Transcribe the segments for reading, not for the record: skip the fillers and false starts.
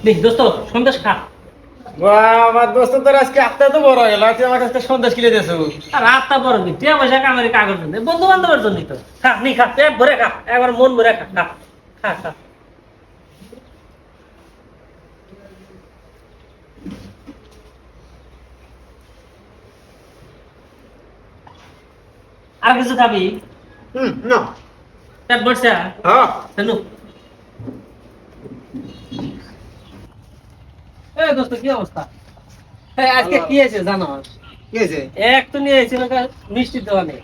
দেখ দোস্ত সন্দেশ খা। আমার দোস্ত তোর আজকে আত্মা তো বড় হয়ে গেল, তুই আমার কাছে সন্দেশ কিনে দিয়েছো। আর রাতটা বড় কি তুই পয়সা কামারি কাগজ দিন বন্ধু বান্ধবের জন্যই তো। খা নি খা পেট ভরে খা, একবার মন ভরে খা খা খা খা। আর কিছু খাবি? না। পেট ভরছে? হ্যাঁ। চলু। এই দোস্ত কি অবস্থা? আজকে কি আছে জানো? কি হয়েছে? এক তো নিয়ে এসেছিল মিষ্টির দোকানে,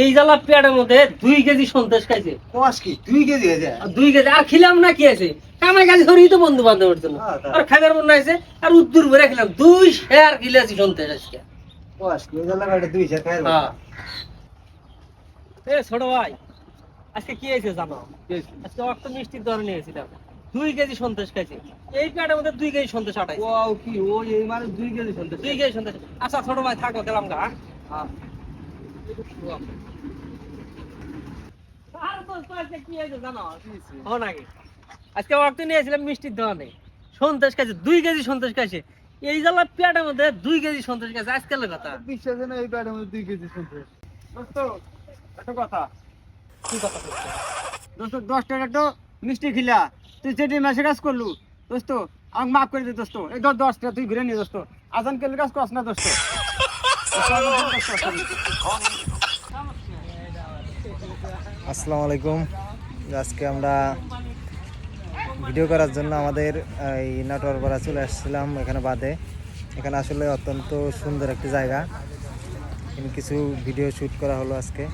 এই জ্বালা পেটের মধ্যে 2 কেজি সন্দেশ খাইছে। কস কি 2 কেজি হয়েছে? আর 2 কেজি আর খিলাম না, কি আছে কামাই কাজ করি তো বন্ধু বান্ধবের জন্য। আর খাবার মনে হয়েছে আর উদ্দুর ভরে খেলাম, 2 শেয়ার গিলেছি সন্দেশ আজকে। কস কি ওই জায়গা 2 শেয়ার খাই? হ্যাঁ। এ ছোট ভাই, আজকে কি হয়েছে জানো? আজকে অত মিষ্টির দোকানে নিয়েছিলাম, 2 কেজি সন্দেশ খাইছে। এই পেটের মধ্যে 2 কেজি সন্দেশ আটাইছে। ওয়াও, কি ওই এই মানে 2 কেজি সন্দেশ? 2 কেজি সন্দেশ। আচ্ছা ছোট ভাই থাকো, গেলাম গা। হ্যাঁ। আর তো আজকে কি হয়েছে জানো? ও নাকি আজকে ওয়াক্ত নিয়েছিলাম মিষ্টির দোকানে, সন্দেশ খাইছে, 2 কেজি সন্দেশ খাইছে। এই জ্বালা পেটের মধ্যে 2 কেজি সন্দেশ খাইছে, আজকালের কথা। বিশ্বাস না এই প্যাডের মধ্যে 2 কেজি সন্দেশ? দোস্ত একটা কথা। কি কথা বলছো? দোস্ত 10 টাকা তো মিষ্টি খিলা, তুই যেটি মাসে কাজ করলু দোস্ত, আমাকে মাফ করে দে দোস্ত। এই 10 টাকা তুই ঘুরে নিয়ে দোস্ত, আজান কেলে কাজ করছ না দোস্ত। আসসালামু আলাইকুম। আজকে আমরা ভিডিও করার জন্য আমাদের এই নাটোরপাড়া চলে আসছিলাম। এখানে বাদে এখানে আসলে অত্যন্ত সুন্দর একটি জায়গা, এখানে কিছু ভিডিও শ্যুট করা হলো আজকে।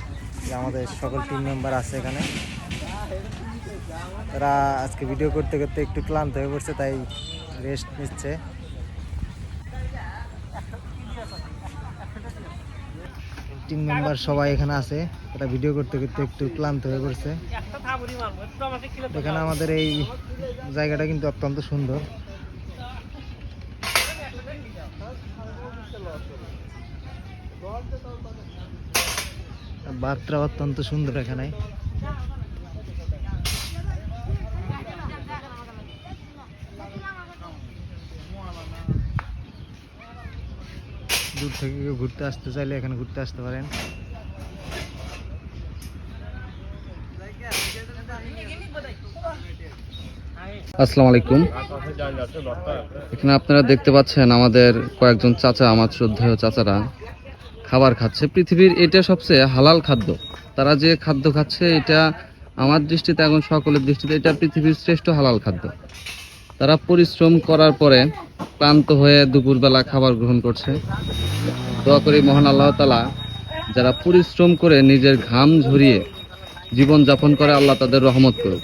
যে আমাদের সকল টিম মেম্বার আছে এখানে, তারা আজকে ভিডিও করতে করতে একটু ক্লান্ত হয়ে পড়ছে, তাই রেস্ট নিচ্ছে। টিম মেম্বার সবাই এখানে আছে, তারা ভিডিও করতে করতে একটু ক্লান্ত হয়ে পড়ছে। একটা থাবুরি মারবো, একটু আমাকে কিলো তো এখানে দাও। আমাদের এই জায়গাটা কিন্তু অত্যন্ত সুন্দর। বাতটা অত্যন্ত সুন্দর এখানে। দূর থেকে কেউ ঘুরতে আসতে চাইলে এখানে ঘুরতে আসতে পারেন। আসসালামু আলাইকুম। এখানে আপনারা দেখতে পাচ্ছেন আমাদের কয়েকজন চাচা, আমার শ্রদ্ধেয় চাচারা খাবার খাচ্ছে। পৃথিবীর এটা সবচেয়ে হালাল খাদ্য। তারা যে খাদ্য খাচ্ছে এটা আমার দৃষ্টিতে, এখন সকলের দৃষ্টিতে এটা পৃথিবীর শ্রেষ্ঠ হালাল খাদ্য। তারা পরিশ্রম করার পরে ক্লান্ত হয়ে দুপুরবেলা খাবার গ্রহণ করছে। দোয়া করি মহান আল্লাহ তাআলা যারা পরিশ্রম করে নিজের ঘাম ঝরিয়ে জীবন যাপন করে, আল্লাহ তাদের রহমত করুক।